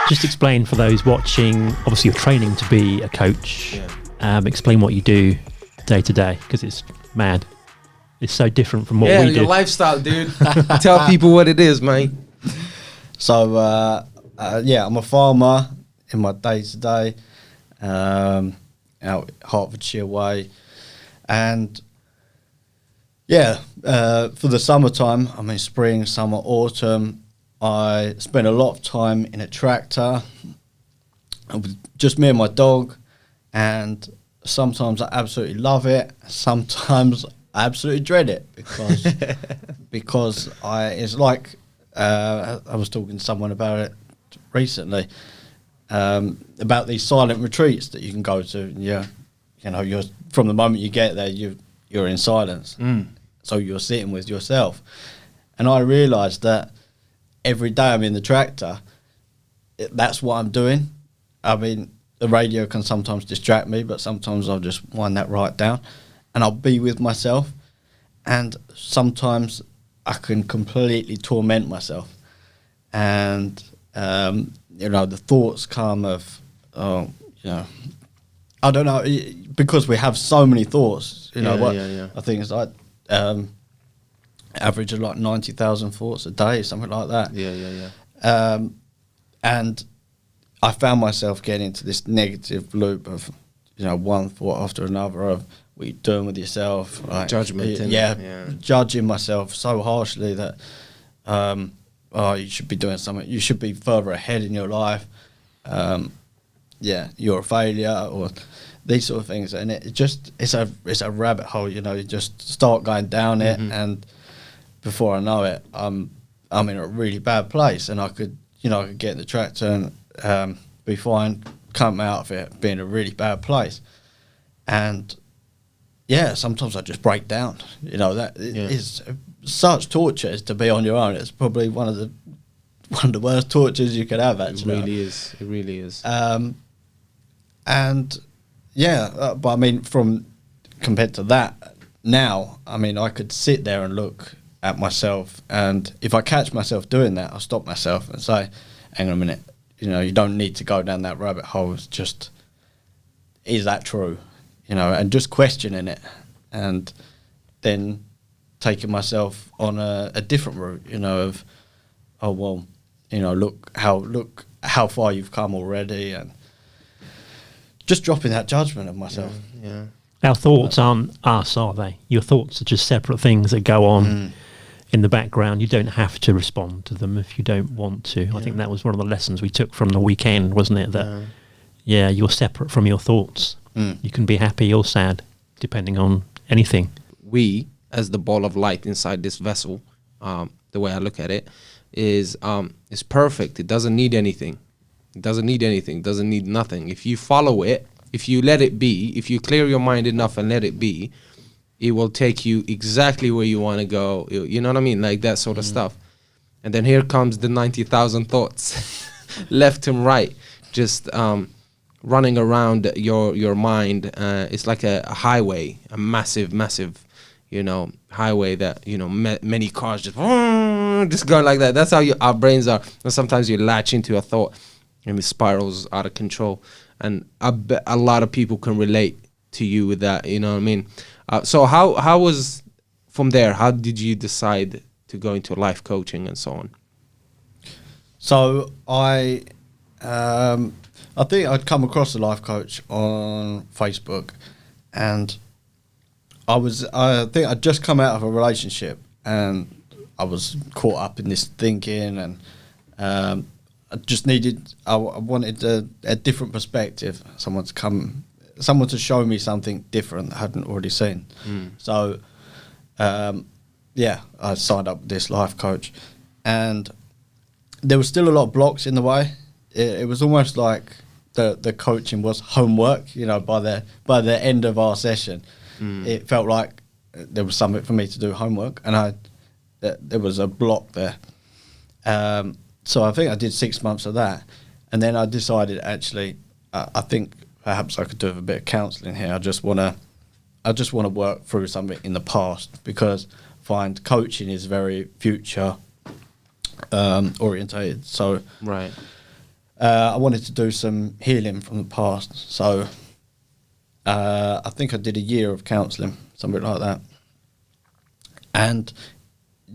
Just explain for those watching, obviously you're training to be a coach. Yeah. Explain what you do day to day, because it's mad. It's so different from what we do. Your lifestyle, dude. Tell people what it is, mate. So, I'm a farmer in my day-to-day, out Hertfordshire way. And, for the summertime, I mean spring, summer, autumn, I spend a lot of time in a tractor, with just me and my dog, and sometimes I absolutely love it, sometimes I absolutely dread it, because it's like, I was talking to someone about it recently, about these silent retreats that you can go to. You're from the moment you get there, you're in silence, so you're sitting with yourself. And I realised that every day I'm in the tractor, that's what I'm doing. I mean, the radio can sometimes distract me, but sometimes I'll just wind that right down, and I'll be with myself. And sometimes I can completely torment myself, and the thoughts come of, I don't know, because we have so many thoughts. I think it's like average of like 90,000 thoughts a day, something like that. And I found myself getting into this negative loop of, one thought after another of what you're doing with yourself, like Judgment. Judging myself so harshly that you should be doing something, you should be further ahead in your life, you're a failure, or these sort of things. And it's a rabbit hole. You just start going down it, and before I know it, I'm in a really bad place, and I could get in the tractor and be fine, come out of it being a really bad place. And sometimes I just break down. Is such torture is to be on your own. It's probably one of the worst tortures you could have, actually. It really is. But I mean, compared to that, now, I mean, I could sit there and look at myself, and if I catch myself doing that, I'll stop myself and say, hang on a minute, you don't need to go down that rabbit hole. It's just, is that true? And just questioning it, and then taking myself on a different route, of, oh, well, look how far you've come already, and just dropping that judgment of myself. Yeah. Our thoughts aren't us, are they? Your thoughts are just separate things that go on in the background. You don't have to respond to them if you don't want to. I think that was one of the lessons we took from the weekend, wasn't it? That, you're separate from your thoughts. You can be happy or sad, depending on anything. We, as the ball of light inside this vessel, the way I look at it, is perfect. It doesn't need anything. It doesn't need anything. It doesn't need nothing. If you follow it, if you let it be, if you clear your mind enough and let it be, it will take you exactly where you want to go. You know what I mean? Like that sort of stuff. And then here comes the 90,000 thoughts, left and right, just running around your mind. It's like a highway, a massive, highway that, many cars just going like that. That's how our brains are. And sometimes you latch into a thought and it spirals out of control. And I bet a lot of people can relate to you with that, you know what I mean? So how was, from there, how did you decide to go into life coaching and so on? So I think I'd come across a life coach on Facebook, and I think I'd just come out of a relationship, and I was caught up in this thinking, and I just I wanted a different perspective, someone to show me something different that I hadn't already seen. So, I signed up with this life coach, and there was still a lot of blocks in the way. It was almost like the coaching was homework, by the end of our session. It felt like there was something for me to do homework, and there was a block there. So I think I did 6 months of that, and then I decided, actually, I think perhaps I could do with a bit of counselling here. I just want to work through something in the past, because I find coaching is very future orientated. So right. I wanted to do some healing from the past. So I think I did a year of counselling, something like that. And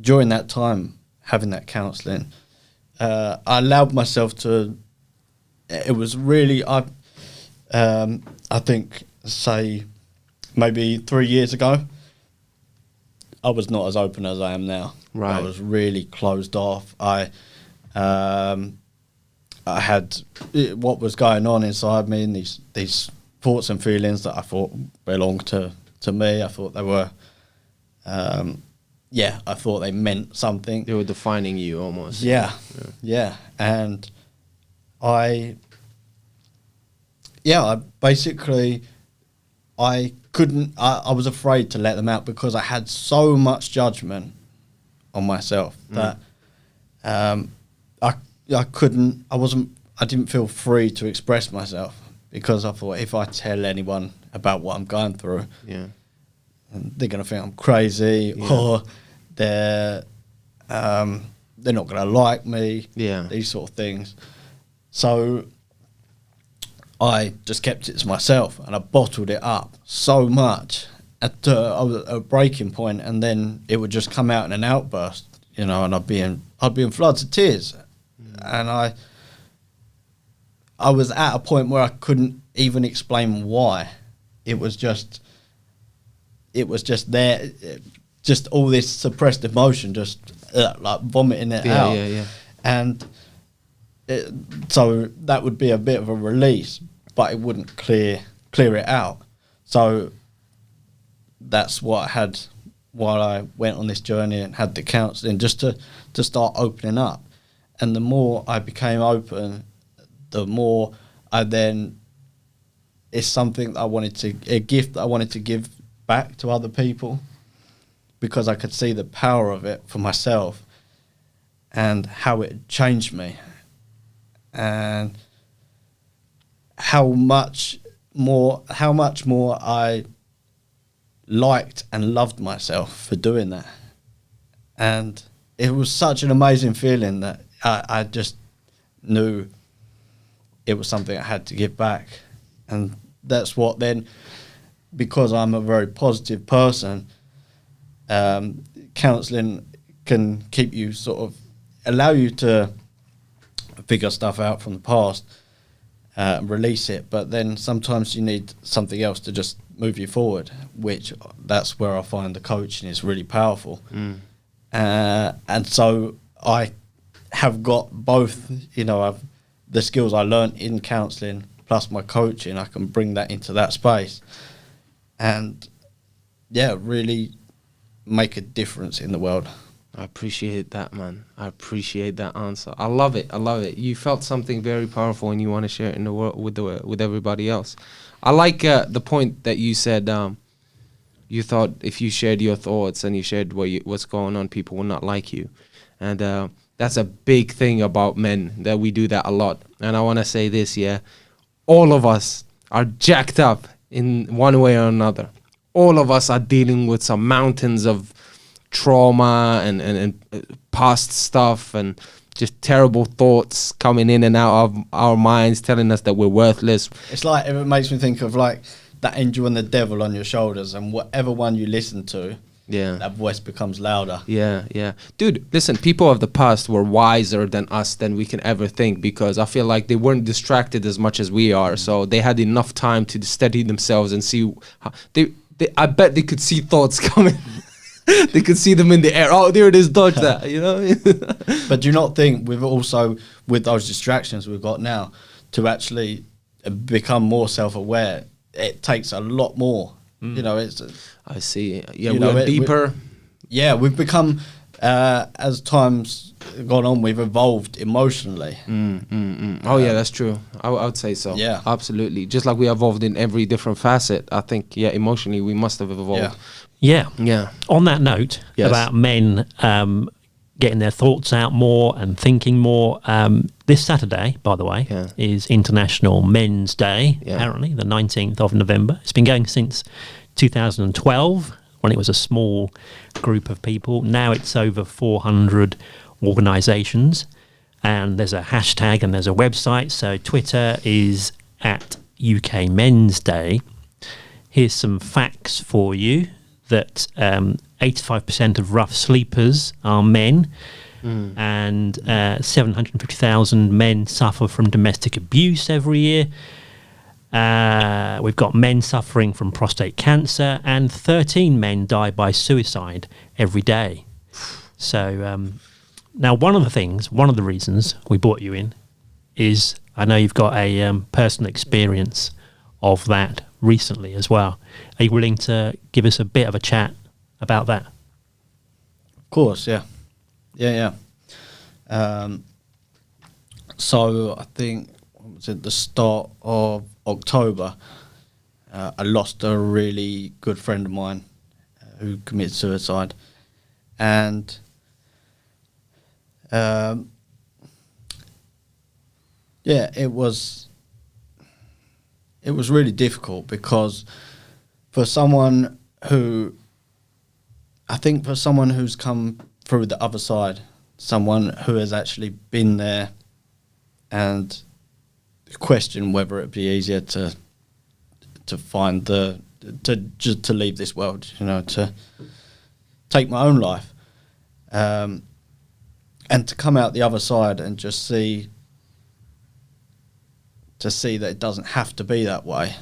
during that time, having that counselling, I allowed myself to. It was really, I think, say, maybe 3 years ago, I was not as open as I am now. Right. I was really closed off. I had what was going on inside me, and these thoughts and feelings that I thought belonged to me. I thought they were, I thought they meant something. They were defining you almost. Yeah. And I basically, I couldn't, I was afraid to let them out because I had so much judgment on myself that I didn't feel free to express myself, because I thought, if I tell anyone about what I'm going through, they're going to think I'm crazy, or they're not going to like me, these sort of things. So I just kept it to myself, and I bottled it up so much at a breaking point, and then it would just come out in an outburst, and I'd be in floods of tears, and I was at a point where I couldn't even explain why. It was just there, just all this suppressed emotion, just like vomiting it out. And so that would be a bit of a release, but it wouldn't clear it out. So that's what I had while I went on this journey and had the counselling, just to start opening up. And the more I became open, the more I then, it's something that a gift that I wanted to give back to other people, because I could see the power of it for myself and how it changed me, and how much more I liked and loved myself for doing that. And it was such an amazing feeling that I just knew it was something I had to give back. And that's what then, because I'm a very positive person, counselling can keep you allow you to figure stuff out from the past, release it, but then sometimes you need something else to just move you forward, that's where I find the coaching is really powerful. And so I have got both, the skills I learned in counselling plus my coaching, I can bring that into that space and really make a difference in the world. I appreciate that, man. I appreciate that answer. I love it. You felt something very powerful and you want to share it in the world with everybody else. I like the point that you said, you thought if you shared your thoughts and you shared what's going on, people will not like you. And that's a big thing about men, that we do that a lot. And I want to say this, all of us are jacked up in one way or another. All of us are dealing with some mountains of trauma and past stuff and just terrible thoughts coming in and out of our minds, telling us that we're worthless. It makes me think of like that angel and the devil on your shoulders, and whatever one you listen to, that voice becomes louder. Dude, listen, people of the past were wiser than us than we can ever think, because I feel like they weren't distracted as much as we are, so they had enough time to steady themselves and see how I bet they could see thoughts coming. They could see them in the air. Oh, there it is, dodge that, But do you not think with those distractions we've got now, to actually become more self-aware, it takes a lot more. I see. We're deeper. We've become, as time's gone on, we've evolved emotionally. Oh, yeah, that's true. I would say so. Yeah. Absolutely. Just like we evolved in every different facet, I think, emotionally we must have evolved. Yeah. On that note, Yes. about men getting their thoughts out more and thinking more, this Saturday, by the way, is International Men's Day, apparently, the 19th of November. It's been going since 2012, when it was a small group of people. Now it's over 400 organisations. and there's a hashtag and there's a website. So Twitter is at UK Men's Day. Here's some facts for you that 85% of rough sleepers are men, and 750,000 men suffer from domestic abuse every year. We've got men suffering from prostate cancer, and 13 men die by suicide every day. So now one of the reasons we brought you in is I know you've got a personal experience of that recently as well. Are you willing to give us a bit of a chat about that? Of course, yeah. So I think what was it, the start of October, I lost a really good friend of mine who committed suicide, and it was really difficult because for someone who's come through the other side, someone who has actually been there, and question whether it'd be easier to find to leave this world, to take my own life, and to come out the other side and just see that it doesn't have to be that way,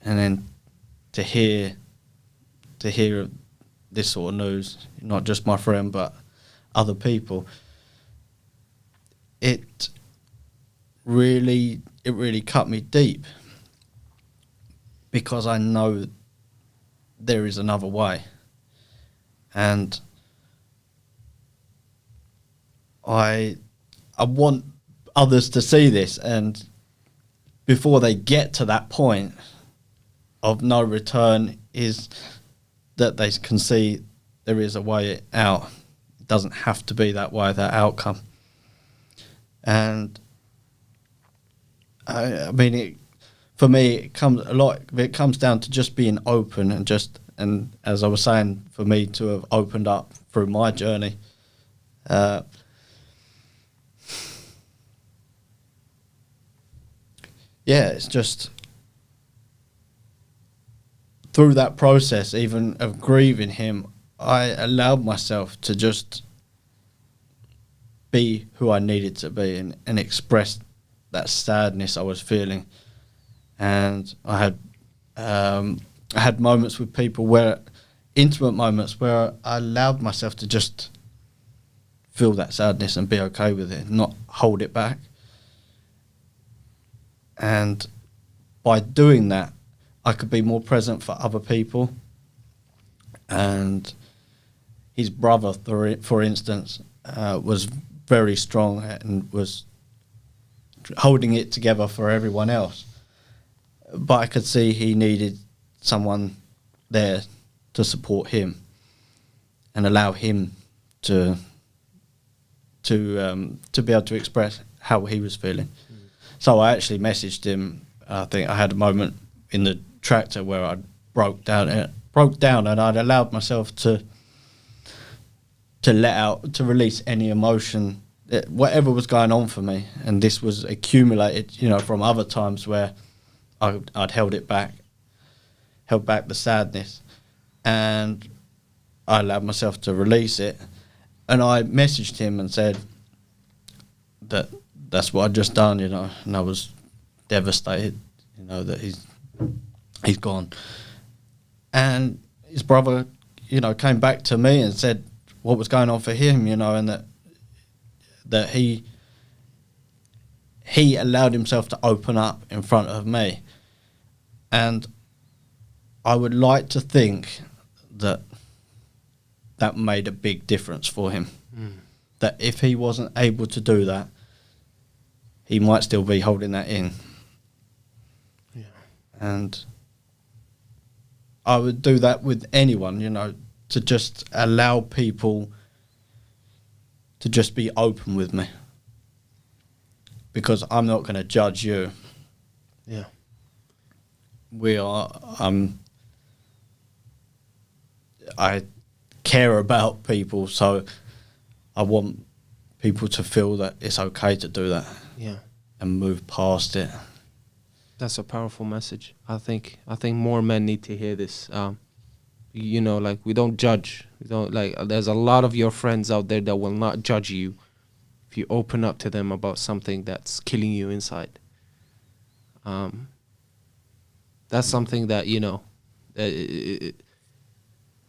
and then to hear this sort of news, not just my friend but other people, it really cut me deep, because I know there is another way, and I want others to see this, and before they get to that point of no return, is that they can see there is a way out. It doesn't have to be that way, that outcome. And I mean, for me, it comes down to just being open, and as I was saying, for me to have opened up through my journey. It's just through that process, even of grieving him, I allowed myself to just be who I needed to be, and express that sadness I was feeling. And I had moments with people, intimate moments, where I allowed myself to just feel that sadness and be okay with it, not hold it back. And by doing that, I could be more present for other people. And his brother, for instance, was very strong and was holding it together for everyone else. But I could see he needed someone there to support him and allow him to be able to express how he was feeling. So I actually messaged him. I think I had a moment in the tractor where I broke down, and I'd allowed myself to release any emotion, whatever was going on for me. And this was accumulated, from other times where I'd held back the sadness, and I allowed myself to release it. And I messaged him and said that's what I'd just done, and I was devastated, that he's gone. And his brother, came back to me and said what was going on for him, and that he allowed himself to open up in front of me. And I would like to think that made a big difference for him. That if he wasn't able to do that, he might still be holding that in. Yeah. And I would do that with anyone, to just allow people to just be open with me. Because I'm not going to judge you. Yeah. I care about people, so I want people to feel that it's okay to do that Yeah. and move past it. That's a powerful message. I think more men need to hear this. You know, like, we don't judge. We don't, like, there's a lot of your friends out there that will not judge you if you open up to them about something that's killing you inside. That's something that, you know,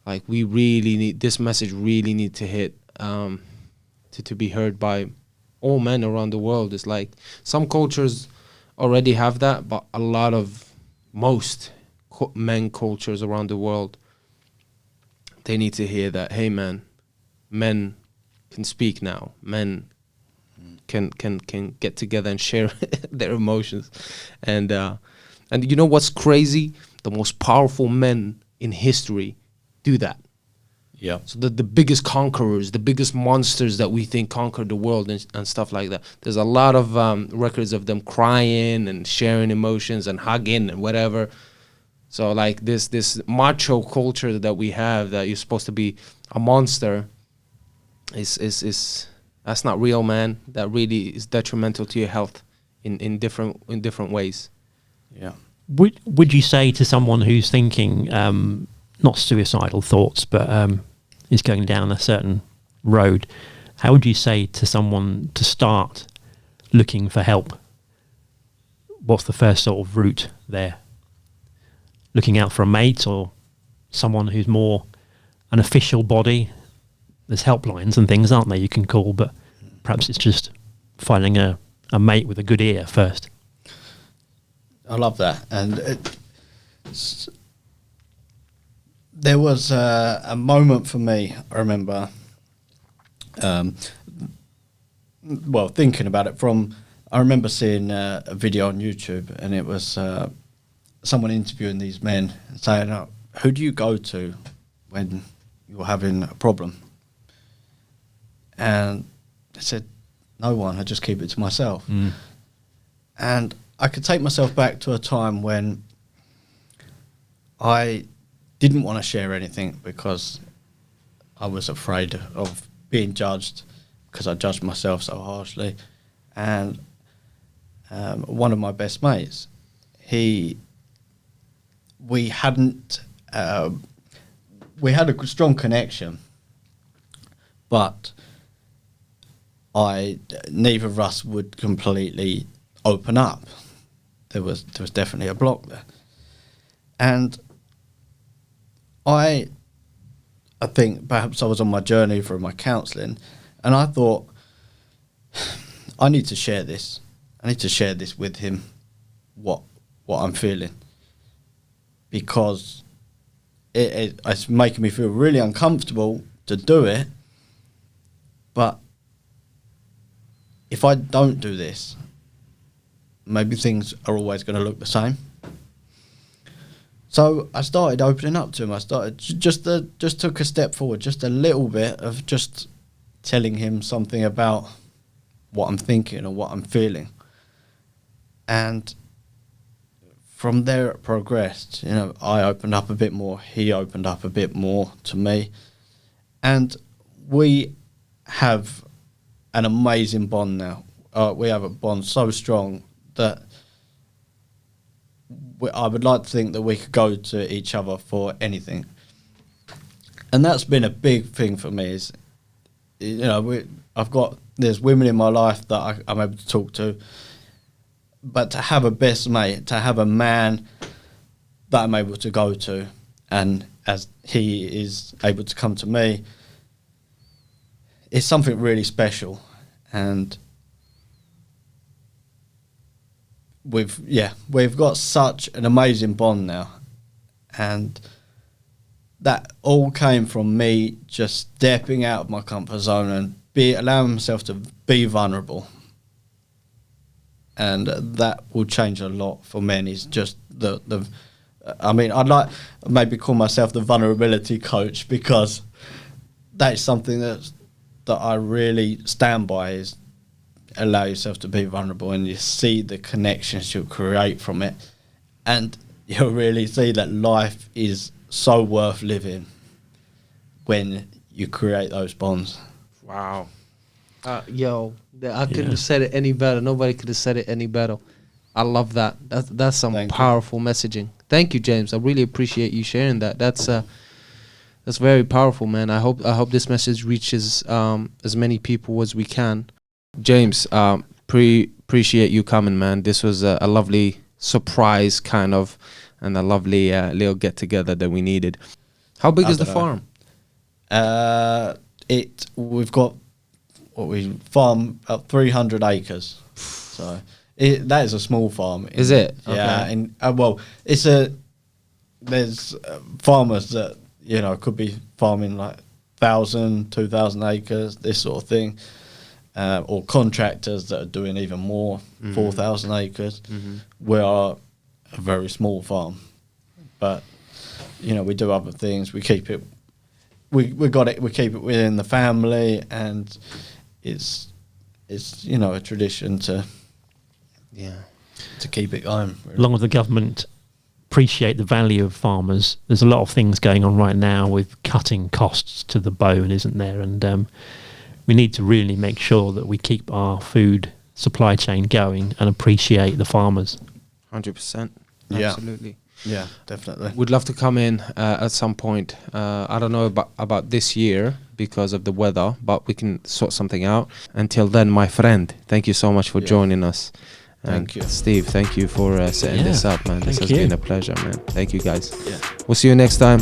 like, we really need, this message really need to hit, to be heard by all men around the world. It's like some cultures already have that, but a lot of most men cultures around the world, they need to hear that, hey man, men can speak now. Men can get together and share their emotions. And you know what's crazy? The most powerful men in history do that. Yeah. So the biggest conquerors, the biggest monsters that we think conquered the world and stuff like that, there's a lot of records of them crying and sharing emotions and hugging and whatever. So like this macho culture that we have, that you're supposed to be a monster, is that's not real, man. That really is detrimental to your health in different ways. Yeah. Would you say to someone who's thinking, not suicidal thoughts, but is going down a certain road, how would you say to someone to start looking for help? What's the first sort of route there? Looking out for a mate or someone who's more an official body? There's helplines and things, aren't there, you can call, but perhaps it's just finding a mate with a good ear first. I love that. And there was a moment for me, I remember, thinking about it I remember seeing a video on YouTube, and it was someone interviewing these men and saying, who do you go to when you're having a problem? And I said, no one, I just keep it to myself. And I could take myself back to a time when I didn't want to share anything because I was afraid of being judged, because I judged myself so harshly. And one of my best mates, we had a strong connection, but neither of us would completely open up. There was definitely a block there. And I think perhaps I was on my journey through my counselling, and I thought, I need to share this. I need to share this with him, what I'm feeling, because it's making me feel really uncomfortable to do it. But if I don't do this, maybe things are always going to look the same. So I started opening up to him. I started just took a step forward, just a little bit of just telling him something about what I'm thinking and what I'm feeling. And from there it progressed. You know, I opened up a bit more, he opened up a bit more to me. And we have an amazing bond now. We have a bond so strong that I would like to think that we could go to each other for anything. And that's been a big thing for me is, you know, there's women in my life that I'm able to talk to, but to have a best mate, to have a man that I'm able to go to, and as he is able to come to me, it's something really special. And we've got such an amazing bond now, and that all came from me just stepping out of my comfort zone and allowing myself to be vulnerable. And that will change a lot for men. Is just I mean, I'd like maybe call myself the vulnerability coach, because that is something that I really stand by, is allow yourself to be vulnerable, and you see the connections you'll create from it, and you'll really see that life is so worth living when you create those bonds. Wow. I couldn't have said it any better. Nobody could have said it any better. I love that. That's some powerful messaging. Thank you, James. I really appreciate you sharing that. That's very powerful, man. I hope this message reaches as many people as we can. James, appreciate you coming, man. This was a lovely surprise, kind of, and a lovely little get together that we needed. How big is the farm? We've got we farm about 300 acres, so that is a small farm. Is it? Yeah, okay. And there's farmers that could be farming like 1,000, 2,000 acres, this sort of thing, or contractors that are doing even more, 4,000 acres. We are a very small farm, but we do other things. We keep it. We keep it within the family, and it's a tradition to keep it going. Really. As long as the government appreciate the value of farmers, there's a lot of things going on right now with cutting costs to the bone, isn't there? And we need to really make sure that we keep our food supply chain going and appreciate the farmers. 100%. Yeah. Absolutely. Yeah, definitely. We'd love to come in at some point. I don't know about this year because of the weather, but we can sort something out. Until then, my friend, thank you so much for joining us. Thank you. Steve, thank you for setting this up, man. This has been a pleasure, man. Thank you, guys. Yeah. We'll see you next time.